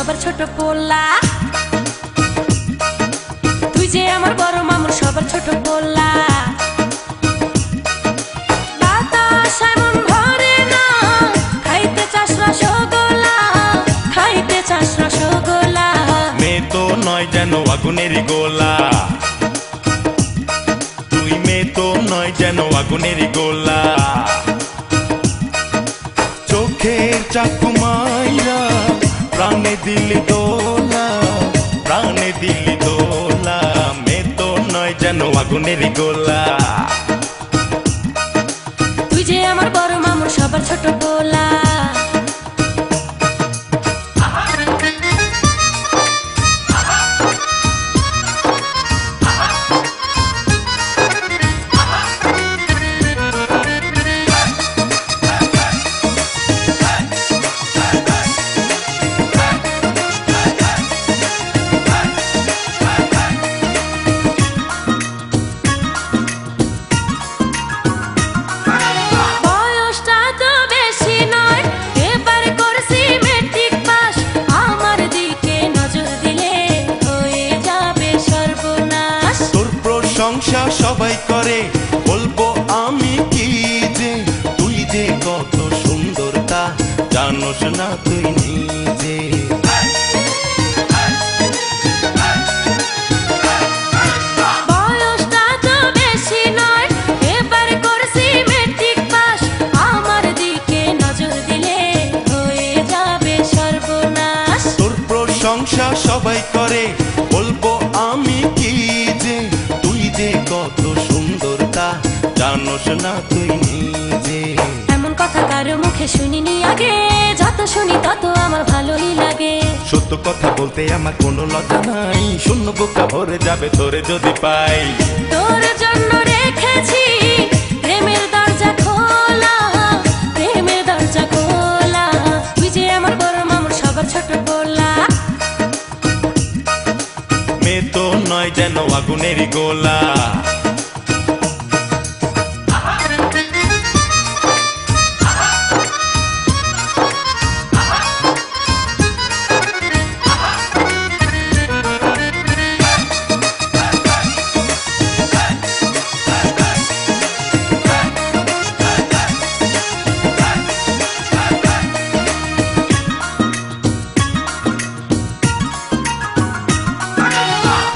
সবার ছোট পোলা। তুই যে আমার বড় মামুর সবার ছোট পোলা। বাতাসায় মন ভরে না, খাইতে চাস রসগোল্লা, খাইতে চাস রসগোল্লা। মেয়ে তো নয় যেন আগুনের গোলা, তুই মেয়ে তো নয় যেন আগুনের গোলা। চোখের চাকু মাইরা প্রাণে দিলি দোলা, প্রাণে দিলি দোলা। মেয়ে তো নয় যেন আগুনের গোলা। তুই যে আমার বড় মামুর সবার ছোট পোলা। সংসার সবাই করে, বলবো আমি কি যে তুই যে কত সুন্দর তা জানোস না তুই নিজে। বয়সটা তো বেশি নয়, এবার করছি মেট্রিক পাস, আমার দিকে নজর দিলে হয়ে যাবে সর্বনাশ। তোর প্রশংসা সবাই করে, বলবো আমি কি যে তুই যে কত সুন্দর তা জানোস না তুই নিজে। এমন কথা কারো মুখে শুনিনি আগে, যত শুনি তত আমার ভালোই লাগে। সত্য কথা বলতে আমার কোনো লজ্জা নাই, শূন্য বুকটা ভরে যাবে তোরে যদি পাই। তোর জন্য রেখেছি প্রেমের দরজা খোলা, প্রেমের দরজা খোলা। তুই যে আমার বড় মামুর সবার ছোট পোলা। মেয়ে তো নয় যেন আগুনের গোলা।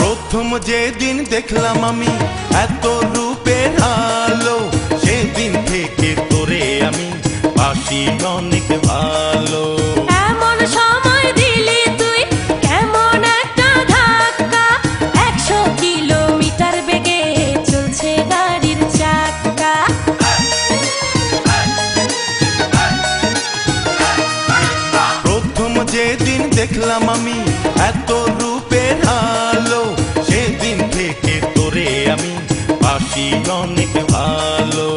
প্রথম যেদিন দেখলাম আমি এত রূপের আলো, সেদিন থেকে তোরে আমি বাসি অনেক ভালো। এমন সময় দিলি তুই কেমন একটা ধাক্কা, 100 কিলোমিটার বেগে চলছে গাড়ির চাকা। প্রথম যেদিন দেখলাম আমি এত রূপের আলো, সেদিন থেকে তোরে আমি বাসি অনেক ভালো।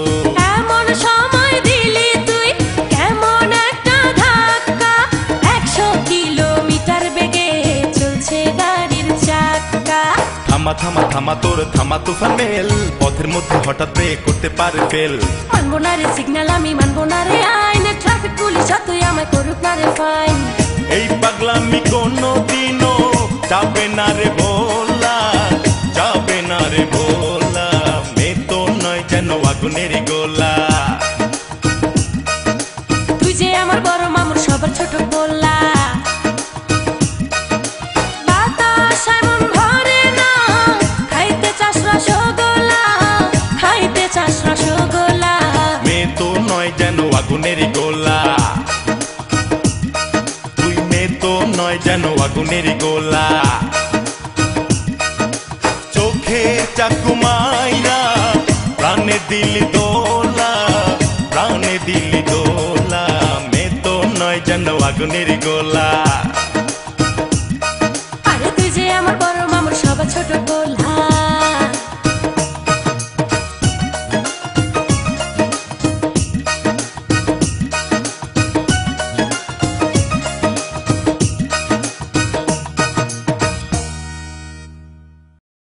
এমন সময় দিলি তুই কেমন একটা ধাক্কা, 100 কিলোমিটার বেগে চলছে গাড়ির চাকা। থামা থামা থামা তোর থামা তুফান মেল, পথের মধ্যে হঠাৎ ব্রেক করতে পারে ফেল। মানবো না রে সিগন্যাল, আমি মানবো না রে আইন, ট্রাফিক পুলিশ যতই আমায় করুক না রে ফাইন। এই পাগলামি কোনো দিনও যাবে না রে ভোলা, যাবে না রে ভোলা। মেয়ে তো নয় যেন আগুনের গোলা। তুই যে আমার বড় মামুর সবার ছোট পোলা। বাতাসায় মন ভরে না, খাইতে চাস রসগোল্লা, খাইতে চাস রসগোল্লা। মেয়ে তো নয় যেন আগুনের গোলা, তুই মেয়ে তো নয় যেন আগুনের গোলা। চোখে চাকু মাইরা প্রাণে দিলি দোলা, প্রাণে দিলি দোলা। মেয়ে তো নয় যেন আগুনের গোলা।